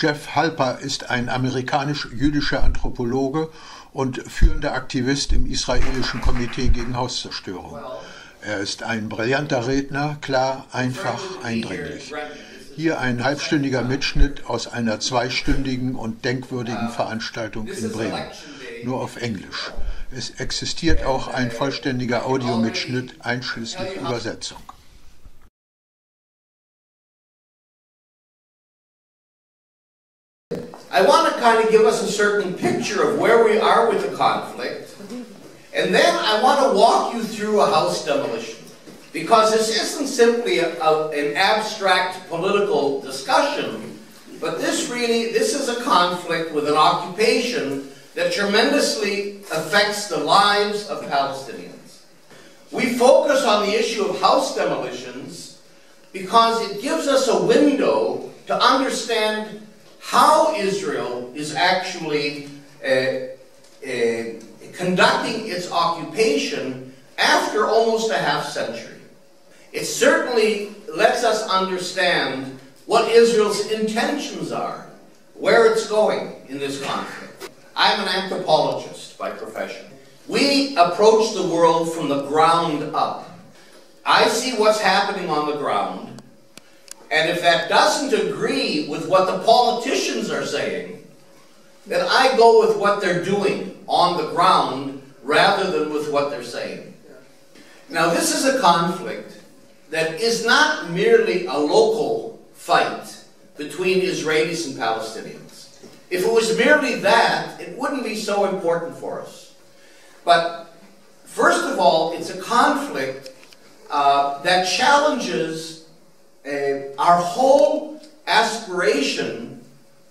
Jeff Halper ist ein amerikanisch-jüdischer Anthropologe und führender Aktivist im israelischen Komitee gegen Hauszerstörung. Er ist ein brillanter Redner, klar, einfach, eindringlich. Hier ein halbstündiger Mitschnitt aus einer zweistündigen und denkwürdigen Veranstaltung in Bremen, nur auf Englisch. Es existiert auch ein vollständiger Audiomitschnitt einschließlich Übersetzung. I want to kind of give us a certain picture of where we are with the conflict, and then I want to walk you through a house demolition. Because this isn't simply an abstract political discussion, but this is a conflict with an occupation that tremendously affects the lives of Palestinians. We focus on the issue of house demolitions because it gives us a window to understand how Israel is actually conducting its occupation after almost a half century. It certainly lets us understand what Israel's intentions are, where it's going in this conflict. I'm an anthropologist by profession. We approach the world from the ground up. I see what's happening on the ground, and if that doesn't agree with what the politicians are saying, then I go with what they're doing on the ground rather than with what they're saying. Now, this is a conflict that is not merely a local fight between Israelis and Palestinians. If it was merely that, it wouldn't be so important for us. But first of all, it's a conflict that challenges our whole aspiration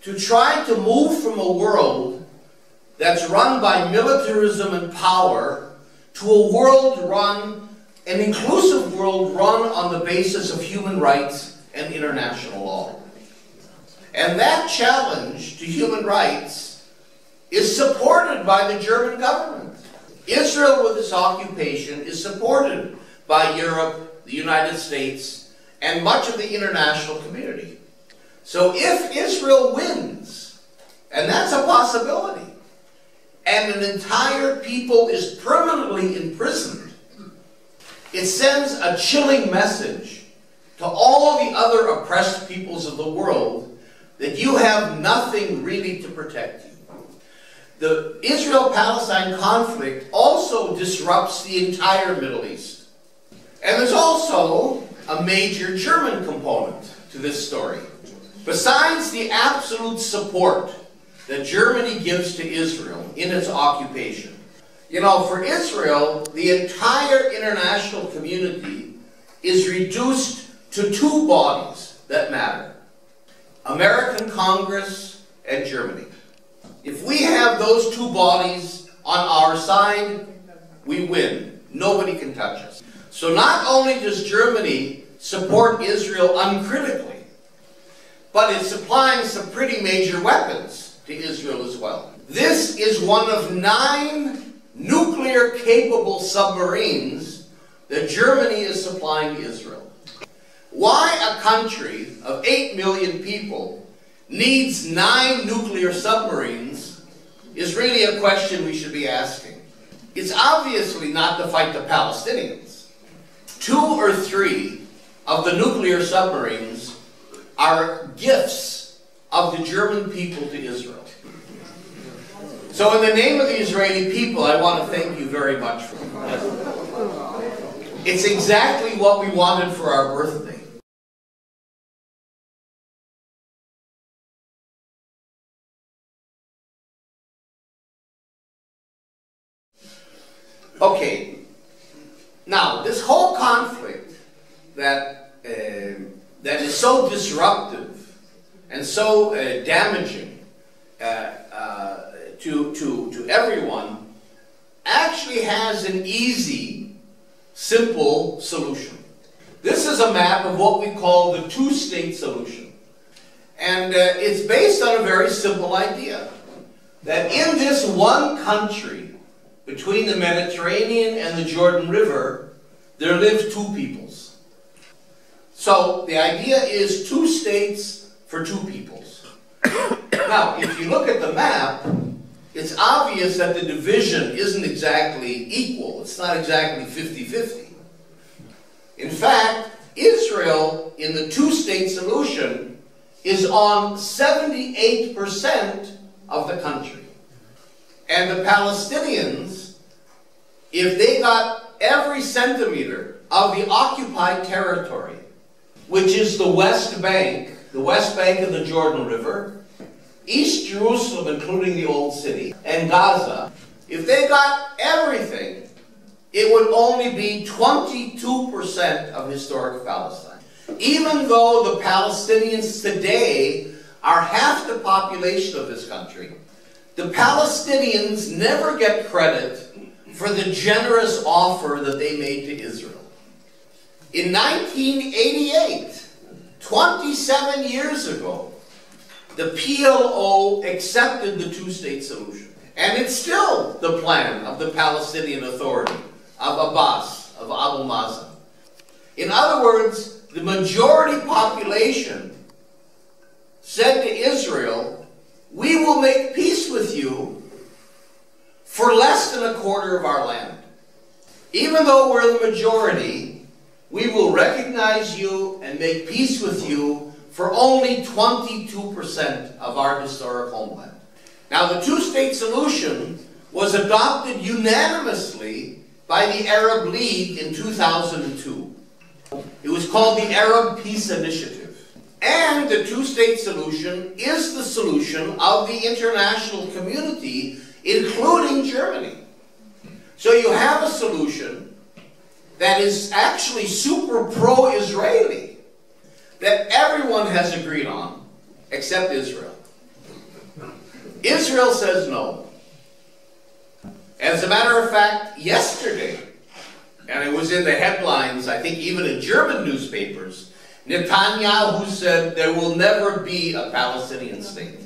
to try to move from a world that's run by militarism and power to a world run, an inclusive world run on the basis of human rights and international law. And that challenge to human rights is supported by the German government. Israel, with its occupation, is supported by Europe, the United States, and much of the international community. So if Israel wins, and that's a possibility, and an entire people is permanently imprisoned, it sends a chilling message to all the other oppressed peoples of the world that you have nothing really to protect you. The Israel-Palestine conflict also disrupts the entire Middle East. And there's also a major German component to this story. Besides the absolute support that Germany gives to Israel in its occupation, you know, for Israel, the entire international community is reduced to two bodies that matter: American Congress and Germany. If we have those two bodies on our side, we win. Nobody can touch us. So not only does Germany support Israel uncritically, but it's supplying some pretty major weapons to Israel as well. This is one of 9 nuclear-capable submarines that Germany is supplying to Israel. Why a country of 8 million people needs 9 nuclear submarines is really a question we should be asking. It's obviously not to fight the Palestinians. 2 or 3 of the nuclear submarines are gifts of the German people to Israel. So in the name of the Israeli people, I want to thank you very much for that. It's exactly what we wanted for our birthday. Okay, now this whole conflict that is so disruptive and so damaging to everyone actually has an easy, simple solution. This is a map of what we call the two-state solution. And it's based on a very simple idea, that in this one country, between the Mediterranean and the Jordan River, there live 2 peoples. So the idea is 2 states for 2 peoples. Now, if you look at the map, it's obvious that the division isn't exactly equal. It's not exactly 50-50. In fact, Israel, in the two-state solution, is on 78% of the country. And the Palestinians, if they got every centimeter of the occupied territory, which is the West Bank of the Jordan River, East Jerusalem, including the Old City, and Gaza, if they got everything, it would only be 22% of historic Palestine. Even though the Palestinians today are half the population of this country, the Palestinians never get credit for the generous offer that they made to Israel. In 1988, 27 years ago, the PLO accepted the two-state solution. And it's still the plan of the Palestinian Authority, of Abbas, of Abu Mazen. In other words, the majority population said to Israel, we will make peace with you for less than a quarter of our land. Even though we're the majority, we will recognize you and make peace with you for only 22% of our historic homeland. Now, the two-state solution was adopted unanimously by the Arab League in 2002. It was called the Arab Peace Initiative. And the two-state solution is the solution of the international community, including Germany. So you have a solution that is actually super pro-Israeli, that everyone has agreed on, except Israel. Israel says no. As a matter of fact, yesterday, and it was in the headlines, I think even in German newspapers, Netanyahu said there will never be a Palestinian state.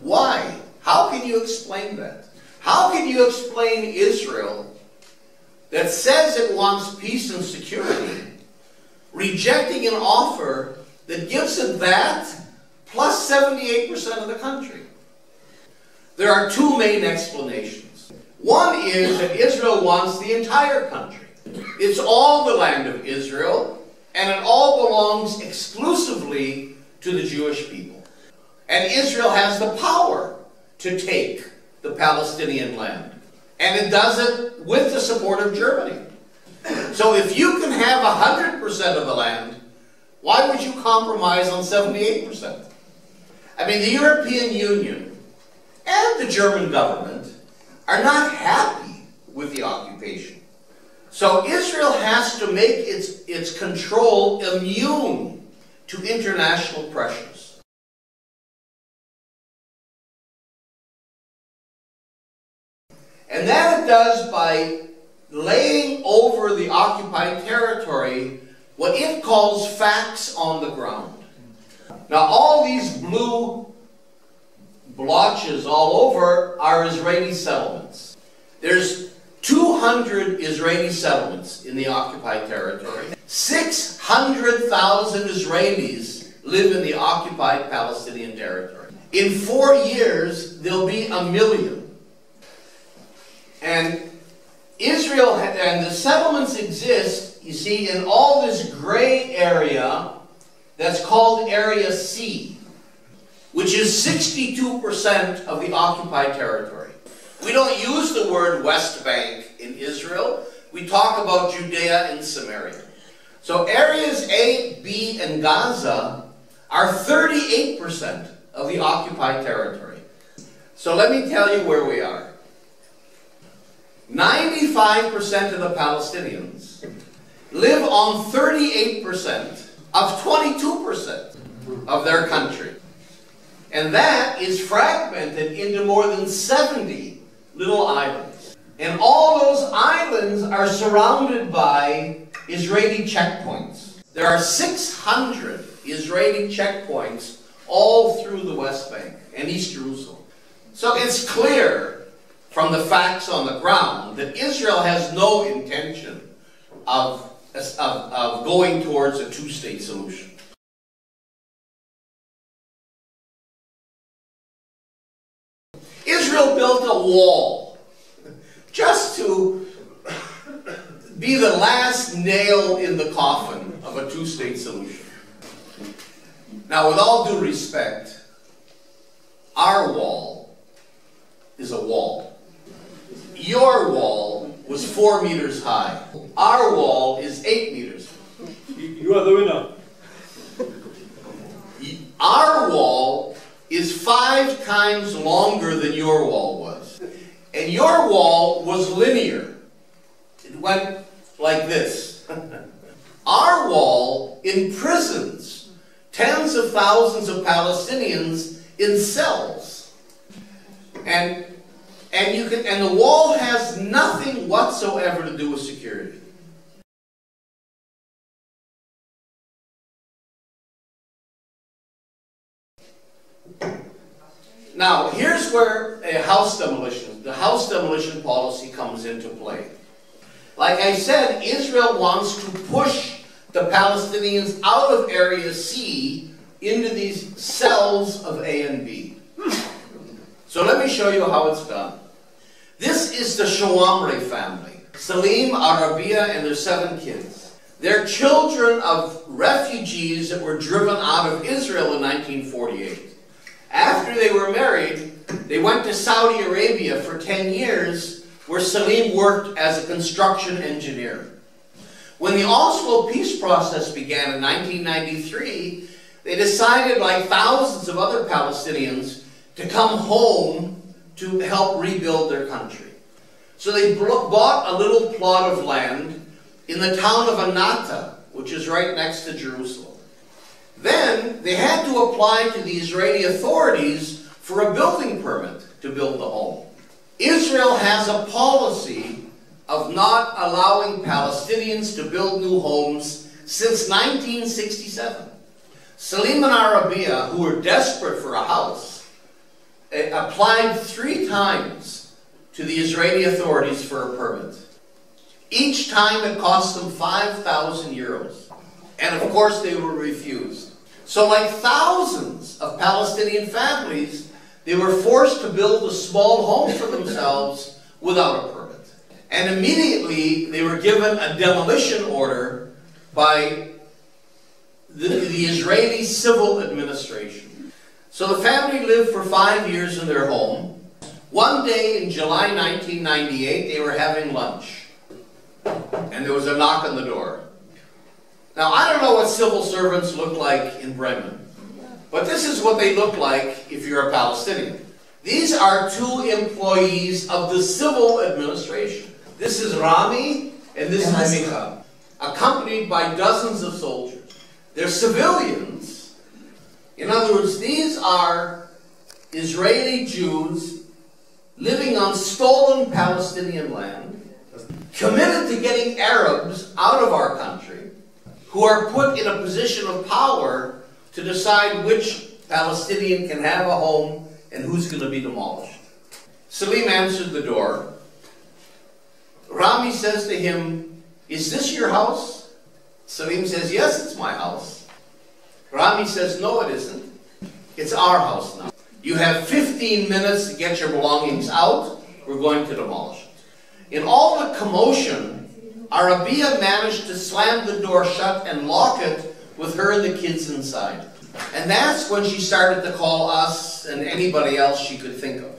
Why? How can you explain that? How can you explain Israel that says it wants peace and security, rejecting an offer that gives it that plus 78% of the country? There are two main explanations. One is that Israel wants the entire country. It's all the land of Israel, and it all belongs exclusively to the Jewish people. And Israel has the power to take the Palestinian land. And it does it with the support of Germany. So if you can have 100% of the land, why would you compromise on 78%? I mean, the European Union and the German government are not happy with the occupation. So Israel has to make its control immune to international pressures. And that it does by laying over the occupied territory what it calls facts on the ground. Now, all these blue blotches all over are Israeli settlements. There's 200 Israeli settlements in the occupied territory. 600,000 Israelis live in the occupied Palestinian territory. In 4 years, there'll be 1 million. And Israel and the settlements exist, you see, in all this gray area that's called Area C, which is 62% of the occupied territory. We don't use the word West Bank in Israel. We talk about Judea and Samaria. So areas A, B, and Gaza are 38% of the occupied territory. So let me tell you where we are. 95% of the Palestinians live on 38% of 22% of their country. And that is fragmented into more than 70 little islands. And all those islands are surrounded by Israeli checkpoints. There are 600 Israeli checkpoints all through the West Bank and East Jerusalem. So it's clear from the facts on the ground that Israel has no intention of going towards a two-state solution. built a wall just to be the last nail in the coffin of a two-state solution. Now, with all due respect, our wall is a wall. Your wall was 4 meters high. Our wall is 8 meters. You are the winner. Our wall is 5 times longer than your wall was. And your wall was linear. It went like this. Our wall imprisons tens of thousands of Palestinians in cells. And the wall has nothing whatsoever to do with security. Now, here's where the house demolition policy comes into play. Like I said, Israel wants to push the Palestinians out of Area C into these cells of A and B. So let me show you how it's done. This is the Shawamre family. Salim, Arabia, and their 7 kids. They're children of refugees that were driven out of Israel in 1948. After they were married, they went to Saudi Arabia for 10 years, where Salim worked as a construction engineer. When the Oslo peace process began in 1993, they decided, like thousands of other Palestinians, to come home to help rebuild their country. So they bought a little plot of land in the town of Anata, which is right next to Jerusalem. Then they had to apply to the Israeli authorities for a building permit to build the home. Israel has a policy of not allowing Palestinians to build new homes since 1967. Salim and Arabia, who were desperate for a house, applied 3 times to the Israeli authorities for a permit. Each time it cost them 5,000 euros. And of course they were refused. So like thousands of Palestinian families, they were forced to build a small home for themselves without a permit. And immediately they were given a demolition order by the Israeli civil administration. So the family lived for 5 years in their home. One day in July 1998, they were having lunch. And there was a knock on the door. Now, I don't know what civil servants look like in Bremen, but this is what they look like if you're a Palestinian. These are 2 employees of the civil administration. This is Rami and this is Micha, accompanied by dozens of soldiers. They're civilians. In other words, these are Israeli Jews living on stolen Palestinian land, committed to getting Arabs out of our country, who are put in a position of power to decide which Palestinian can have a home and who's going to be demolished. Salim answered the door. Rami says to him, "Is this your house?" Salim says, "Yes, it's my house." Rami says, "No, it isn't. It's our house now. You have 15 minutes to get your belongings out. We're going to demolish it." In all the commotion, Arabia managed to slam the door shut and lock it with her and the kids inside. And that's when she started to call us and anybody else she could think of.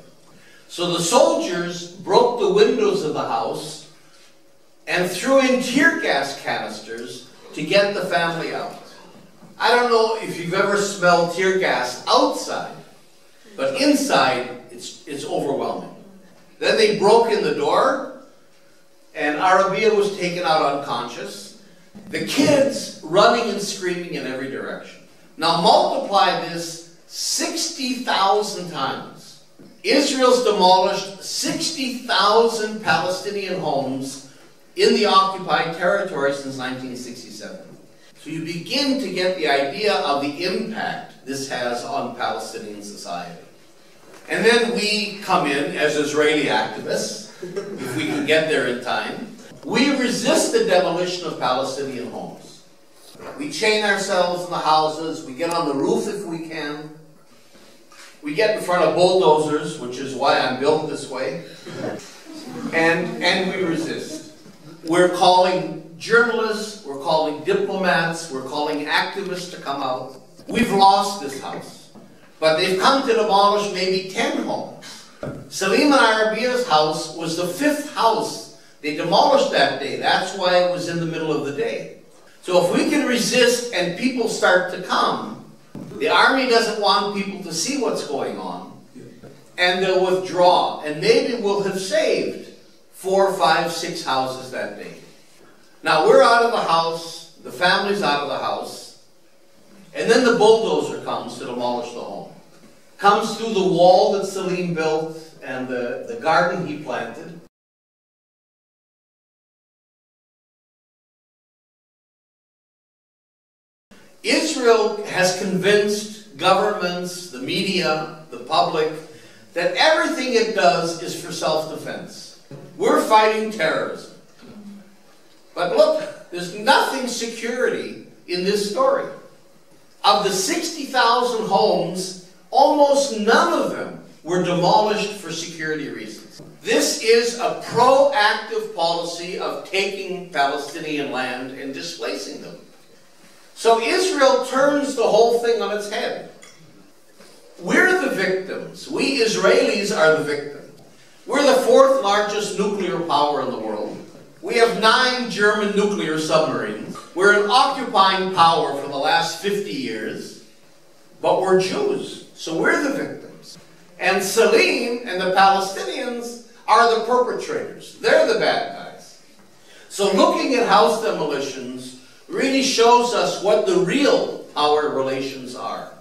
So the soldiers broke the windows of the house and threw in tear gas canisters to get the family out. I don't know if you've ever smelled tear gas outside, but inside it's overwhelming. Then they broke in the door, and Arabia was taken out unconscious. The kids running and screaming in every direction. Now multiply this 60,000 times. Israel's demolished 60,000 Palestinian homes in the occupied territory since 1967. So you begin to get the idea of the impact this has on Palestinian society. And then we come in as Israeli activists, if we can get there in time. We resist the demolition of Palestinian homes. We chain ourselves in the houses, we get on the roof if we can, We get in front of bulldozers, which is why I'm built this way, and we resist. We're calling journalists, we're calling diplomats, we're calling activists to come out. We've lost this house, but they've come to demolish maybe 10 homes. Salim and Arabia's house was the 5th house they demolished that day. That's why it was in the middle of the day. So if we can resist and people start to come, the army doesn't want people to see what's going on, and they'll withdraw, and maybe we'll have saved 4, 5, 6 houses that day. Now we're out of the house, the family's out of the house, and then the bulldozer comes to demolish the home. Comes through the wall that Salim built and the garden he planted. Israel has convinced governments, the media, the public, that everything it does is for self-defense. We're fighting terrorism. But look, there's nothing security in this story. Of the 60,000 homes, almost none of them were demolished for security reasons. This is a proactive policy of taking Palestinian land and displacing them. So Israel turns the whole thing on its head. We're the victims. We Israelis are the victim. We're the 4th largest nuclear power in the world. We have 9 German nuclear submarines. We're an occupying power for the last 50 years. But we're Jews, so we're the victims. And Salim and the Palestinians are the perpetrators. They're the bad guys. So looking at house demolitions really shows us what the real power relations are.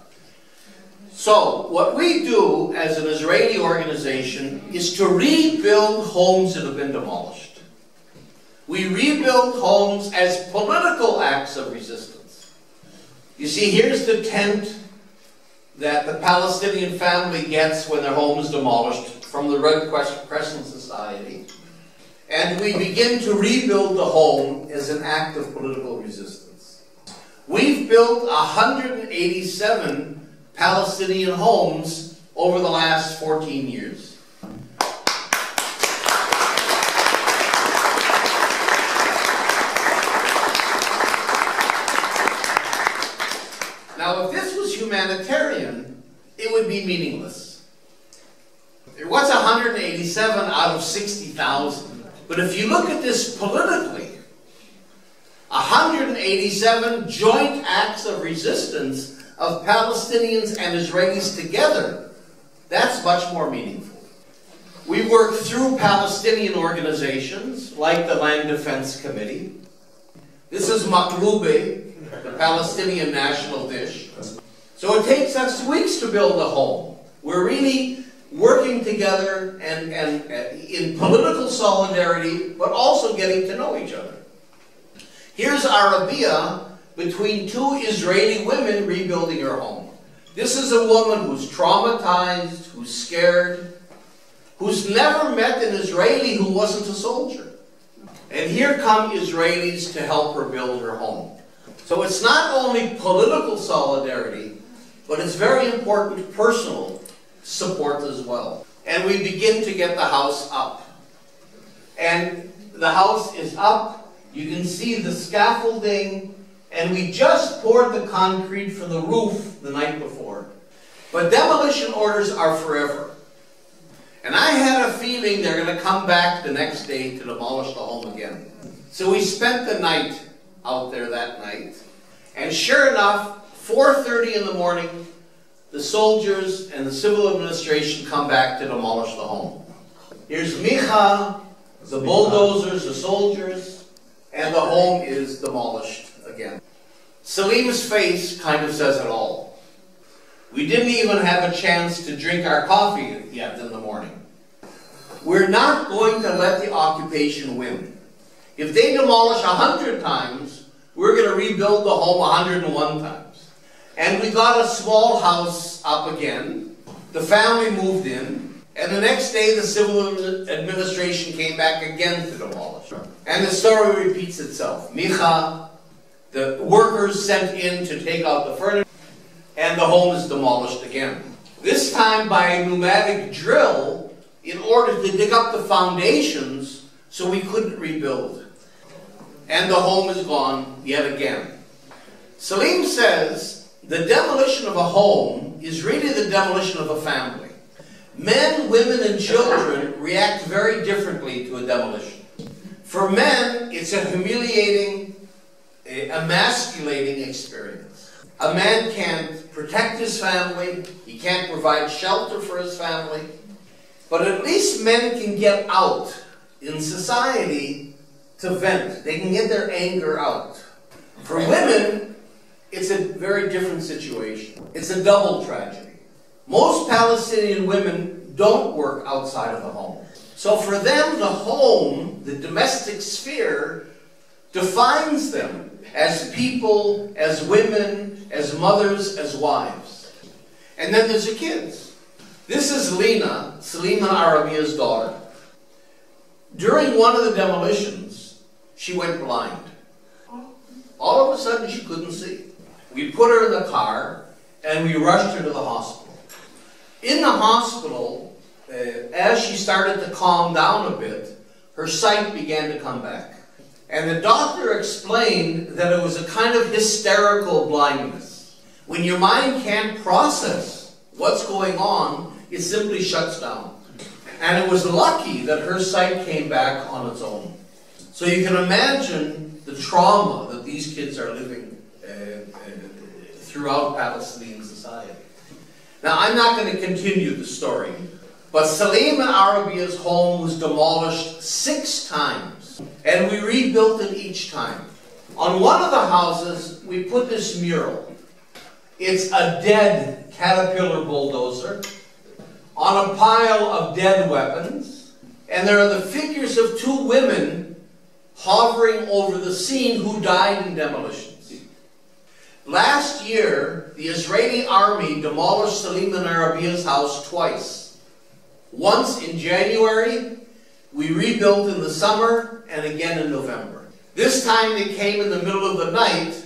So, what we do as an Israeli organization is to rebuild homes that have been demolished. We rebuild homes as political acts of resistance. You see, here's the tent that the Palestinian family gets when their home is demolished from the Red Crescent Society. And we begin to rebuild the home as an act of political resistance. We've built 187 Palestinian homes over the last 14 years. Now, if this was humanitarian, it would be meaningless. What's 187 out of 60,000? But if you look at this politically, 187 joint acts of resistance of Palestinians and Israelis together, that's much more meaningful. We work through Palestinian organizations like the Land Defense Committee. This is maklube, the Palestinian national dish. So it takes us weeks to build a home. We're really working together and in political solidarity, but also getting to know each other. Here's Arabia between 2 Israeli women rebuilding her home. This is a woman who's traumatized, who's scared, who's never met an Israeli who wasn't a soldier. And here come Israelis to help her build her home. So it's not only political solidarity, but it's very important personal support as well. And we begin to get the house up. And the house is up. You can see the scaffolding, and we just poured the concrete for the roof the night before. But demolition orders are forever. And I had a feeling they're going to come back the next day to demolish the home again. So we spent the night out there that night. And sure enough, 4:30 in the morning, the soldiers and the civil administration come back to demolish the home. Here's Micha, the bulldozers, the soldiers, and the home is demolished again. Salim's face kind of says it all. We didn't even have a chance to drink our coffee yet in the morning. We're not going to let the occupation win. If they demolish 100 times, we're going to rebuild the home 101 times. And we got a small house up again. The family moved in. And the next day, the civil administration came back again to demolish. And the story repeats itself. Micha, the workers sent in to take out the furniture, and the home is demolished again. This time by a pneumatic drill in order to dig up the foundations so we couldn't rebuild. And the home is gone yet again. Salim says the demolition of a home is really the demolition of a family. Men, women, and children react very differently to a demolition. For men, it's a humiliating, emasculating experience. A man can't protect his family, he can't provide shelter for his family, but at least men can get out in society to vent. They can get their anger out. For women, it's a very different situation. It's a double tragedy. Most Palestinian women don't work outside of the home. So for them, the home, the domestic sphere, defines them as people, as women, as mothers, as wives. And then there's the kids. This is Lena, Salim and Arabia's daughter. During one of the demolitions, she went blind. All of a sudden, she couldn't see. We put her in the car, and we rushed her to the hospital. In the hospital, as she started to calm down a bit, her sight began to come back. And the doctor explained that it was a kind of hysterical blindness. When your mind can't process what's going on, it simply shuts down. And it was lucky that her sight came back on its own. So you can imagine the trauma that these kids are living throughout Palestinian society. Now, I'm not going to continue the story, but Salim and Arabia's home was demolished 6 times, and we rebuilt it each time. On one of the houses, we put this mural. It's a dead Caterpillar bulldozer on a pile of dead weapons, and there are the figures of 2 women hovering over the scene who died in demolitions. Last year, the Israeli army demolished Salim and Arabia's house twice. Once in January, we rebuilt in the summer, and again in November. This time they came in the middle of the night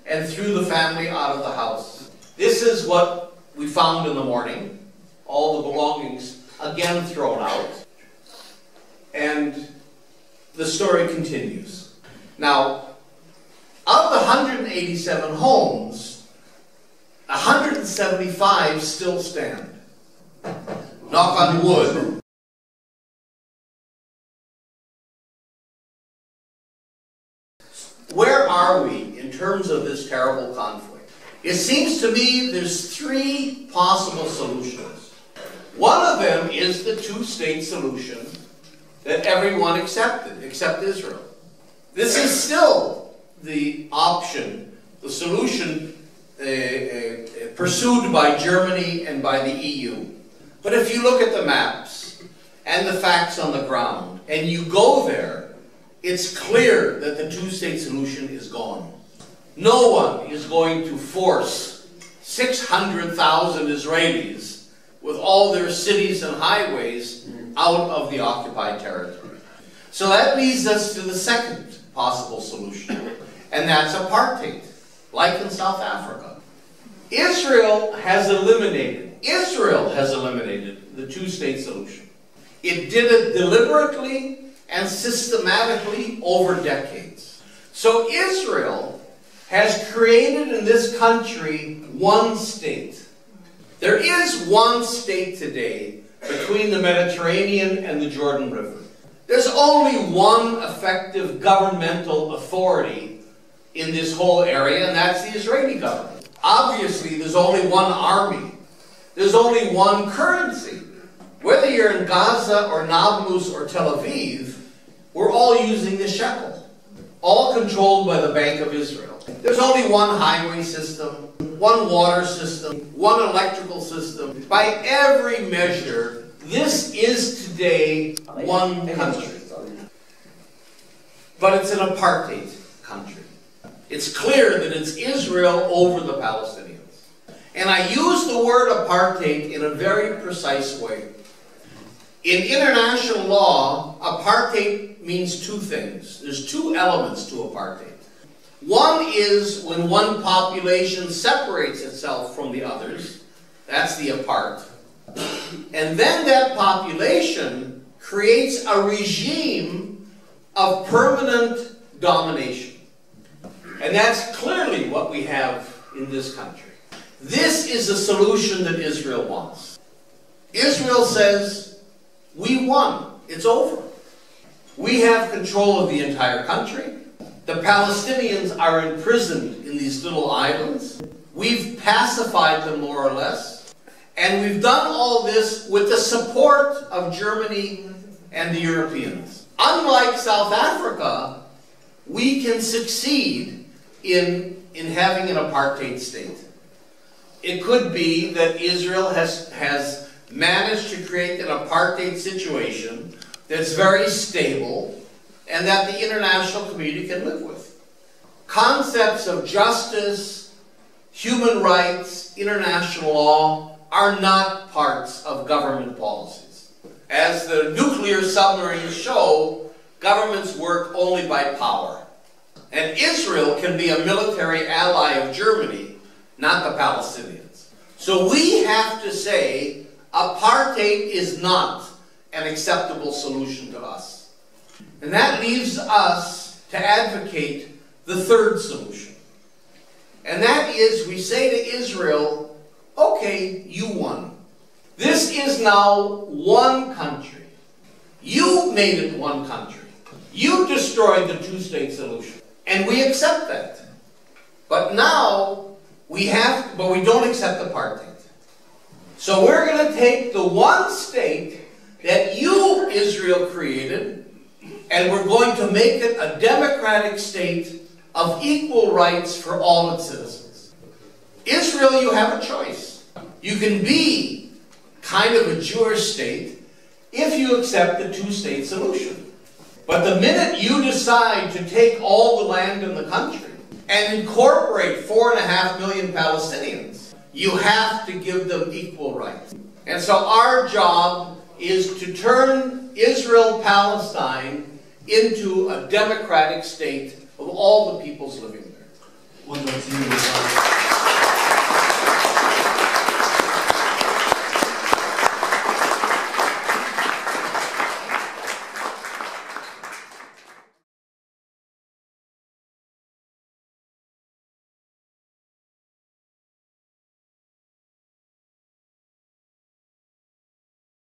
and threw the family out of the house. This is what we found in the morning. All the belongings again thrown out. And the story continues. Now, out of the 187 homes, 175 still stand. Knock on wood. Where are we in terms of this terrible conflict? It seems to me there's 3 possible solutions. One of them is the 2-state solution that everyone accepted, except Israel. This is still the option, the solution pursued by Germany and by the EU. But if you look at the maps and the facts on the ground, and you go there, it's clear that the 2-state solution is gone. No one is going to force 600,000 Israelis with all their cities and highways out of the occupied territory. So that leads us to the second possible solution, and that's apartheid, like in South Africa. Israel has eliminated the 2-state solution. It did it deliberately and systematically over decades. So Israel has created in this country 1 state. There is 1 state today between the Mediterranean and the Jordan River. There's only 1 effective governmental authority in this whole area, and that's the Israeli government. Obviously, there's only 1 army. There's only 1 currency. Whether you're in Gaza or Nablus or Tel Aviv, we're all using the shekel, all controlled by the Bank of Israel. There's only 1 highway system, 1 water system, 1 electrical system. By every measure, this is today 1 country. But it's an apartheid country. It's clear that it's Israel over the Palestinians. And I use the word apartheid in a very precise way. In international law, apartheid means 2 things. There's 2 elements to apartheid. One is when one population separates itself from the others, That's the apart. And then that population creates a regime of permanent domination. And that's clearly what we have in this country. This is a solution that Israel wants. Israel says, we won. It's over. We have control of the entire country. The Palestinians are imprisoned in these little islands. We've pacified them more or less. And we've done all this with the support of Germany and the Europeans. Unlike South Africa, we can succeed in having an apartheid state. It could be that Israel has managed to create an apartheid situation that's very stable and that the international community can live with. Concepts of justice, human rights, international law are not parts of government policies. As the nuclear submarines show, governments work only by power. And Israel can be a military ally of Germany, not the Palestinians. So we have to say apartheid is not an acceptable solution to us. And that leaves us to advocate the third solution. And that is, we say to Israel, okay, you won. This is now one country. You made it one country. You destroyed the two-state solution. And we accept that. But now, we don't accept apartheid. So we're going to take the one state that you, Israel, created, and we're going to make it a democratic state of equal rights for all its citizens. Israel, you have a choice. You can be kind of a Jewish state if you accept the two-state solution. But the minute you decide to take all the land in the country and incorporate 4.5 million Palestinians, you have to give them equal rights. And so our job is to turn Israel-Palestine into a democratic state of all the peoples living there.